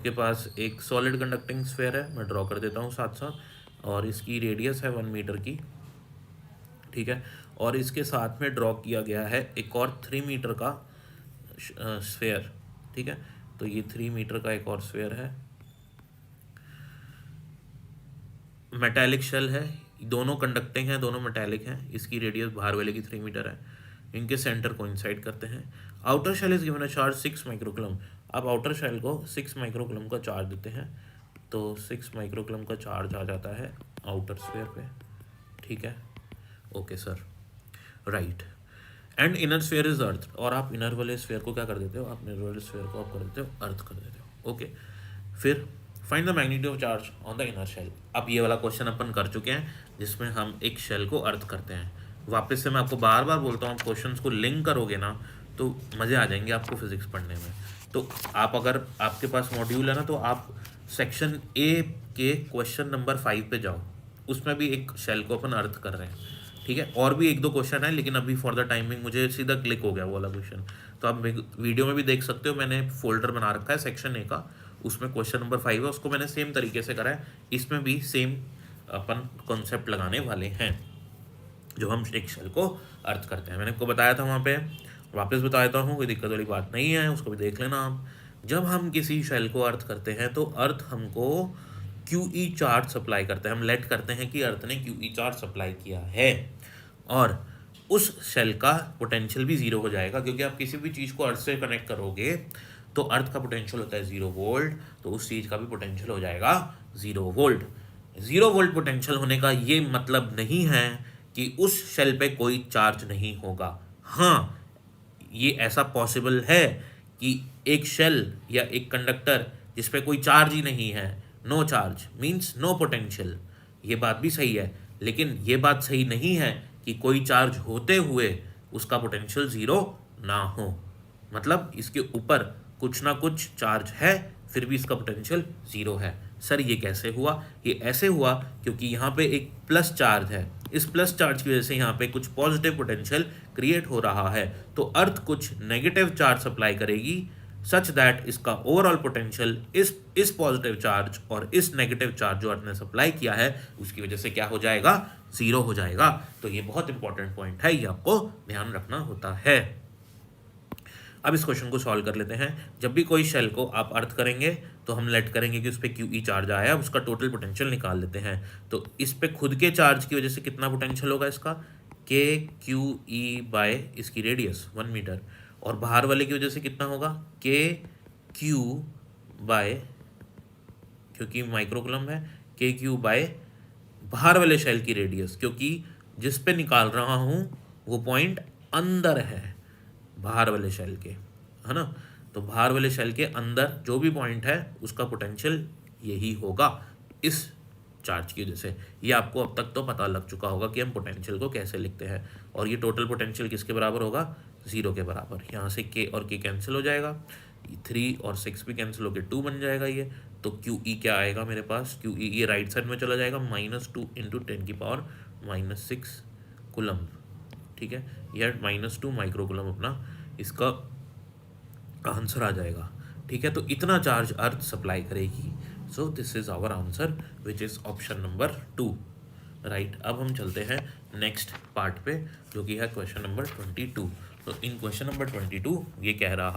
के पास एक solid conducting sphere है, मैं ड्रॉ कर देता हूँ साथ साथ, और इसकी रेडियस है 1 मीटर की, ठीक है। और इसके साथ में ड्रॉ किया गया है एक और 3 मीटर का स्फीयर, ठीक है। तो ये 3 मीटर का एक और स्फीयर है, मेटालिक शेल है, दोनों कंडक्टिंग है, दोनों मेटालिक हैं, इसकी रेडियस बाहर वाले की 3 मीटर है, इनके सेंटर कोइंसाइड करते हैं। Outer shell is given a charge 6 microcoulomb. अब आउटर शेल को 6 माइक्रोकुलम का चार्ज देते हैं, तो 6 माइक्रोकुलम का चार्ज आ जाता है आउटर स्फीयर पे, ठीक है। Okay sir, right. And inner sphere is earth, और आप इनर वाले स्फीयर को क्या कर देते हो, आप इनर वाले स्फीयर को आप कर देते हो अर्थ कर देते हो, ओके। फिर find the magnitude of charge on the inner shell. अब ये वाला क्वेश्चन अपन कर चुके हैं जिसमें हम एक शेल को अर्थ करते हैं। वापस से मैं आपको बार बार बोलता हूँ, आप क्वेश्चंस को लिंक करोगे ना तो मज़े आ जाएंगे आपको फिजिक्स पढ़ने में। तो आप अगर आपके पास मॉड्यूल है ना, तो आप सेक्शन ए के क्वेश्चन नंबर 5 पे जाओ, उसमें भी एक शेल को अपन अर्थ कर रहे हैं, ठीक है। और भी एक दो क्वेश्चन है, लेकिन अभी फॉर द टाइमिंग मुझे सीधा क्लिक हो गया वो वाला क्वेश्चन, तो आप वीडियो में भी देख सकते हो, मैंने फोल्डर बना रखा है सेक्शन ए का, उसमें क्वेश्चन नंबर 5 है, उसको मैंने सेम तरीके से करा है। इसमें भी सेम अपन कॉन्सेप्ट लगाने वाले हैं, जो हम एक शेल को अर्थ करते हैं। मैंने आपको बताया था वहाँ पे, वापस बता देता हूँ, कोई दिक्कत वाली बात नहीं है, उसको भी देख लेना आप। जब हम किसी शेल को अर्थ करते हैं तो अर्थ हमको QE चार्ज सप्लाई करता है। हम लेट करते हैं कि अर्थ ने QE चार्ज सप्लाई किया है, और उस शेल का पोटेंशियल भी ज़ीरो हो जाएगा, क्योंकि आप किसी भी चीज़ को अर्थ से कनेक्ट करोगे तो अर्थ का पोटेंशियल होता है 0 वोल्ट, तो उस चीज़ का भी पोटेंशियल हो जाएगा 0 वोल्ट। 0 वोल्ट पोटेंशियल होने का ये मतलब नहीं है कि उस शेल पे कोई चार्ज नहीं होगा। हाँ, ये ऐसा पॉसिबल है कि एक शेल या एक कंडक्टर जिस पे कोई चार्ज ही नहीं है, no charge means no potential, ये बात भी सही है, लेकिन ये बात सही नहीं है कि कोई चार्ज होते हुए उसका पोटेंशियल ज़ीरो ना हो। मतलब इसके ऊपर कुछ ना कुछ चार्ज है, फिर भी इसका पोटेंशियल ज़ीरो है। सर ये कैसे हुआ? ये ऐसे हुआ क्योंकि यहाँ पे एक प्लस चार्ज है, इस प्लस चार्ज की वजह से यहाँ पे कुछ पॉजिटिव पोटेंशियल क्रिएट हो रहा है, तो अर्थ कुछ नेगेटिव चार्ज सप्लाई करेगी सच दैट इसका ओवरऑल पोटेंशियल इस पॉजिटिव चार्ज और इस नेगेटिव चार्ज जो अर्थ ने सप्लाई किया है उसकी वजह से क्या हो जाएगा? ज़ीरो हो जाएगा। तो ये बहुत इंपॉर्टेंट पॉइंट है, ये आपको ध्यान रखना होता है। अब इस क्वेश्चन को सॉल्व कर लेते हैं। जब भी कोई शेल को आप अर्थ करेंगे तो हम लेट करेंगे कि उस पर QE चार्ज आया, उसका टोटल पोटेंशियल निकाल लेते हैं। तो इस पे खुद के चार्ज की वजह से कितना पोटेंशियल होगा इसका? KQE बाय इसकी रेडियस 1 मीटर, और बाहर वाले की वजह से कितना होगा? KQ बाय, क्योंकि माइक्रोकुलम है, KQ बाय बाहर वाले शेल की रेडियस, क्योंकि जिस पे निकाल रहा हूँ वो पॉइंट अंदर है बाहर वाले शेल के, है ना। तो बाहर वाले शेल के अंदर जो भी पॉइंट है उसका पोटेंशियल यही होगा इस चार्ज की वजह से। ये आपको अब तक तो पता लग चुका होगा कि हम पोटेंशियल को कैसे लिखते हैं, और ये टोटल पोटेंशियल किसके बराबर होगा? 0 के बराबर। यहाँ से K और K कैंसिल हो जाएगा, 3 और 6 भी कैंसिल होकर 2 बन जाएगा ये। तो QE क्या आएगा मेरे पास? QE ये राइट साइड में चला जाएगा, -2 × 10⁻⁻6 कूलम्ब, ठीक है। यह -2 माइक्रोकुलम अपना इसका आंसर आ जाएगा, ठीक है। तो इतना चार्ज अर्थ सप्लाई करेगी। So this is our answer which is option number 2, right. अब हम चलते हैं नेक्स्ट पार्ट पे, जो कि है क्वेश्चन नंबर 22। तो इन क्वेश्चन नंबर 22 ये कह रहा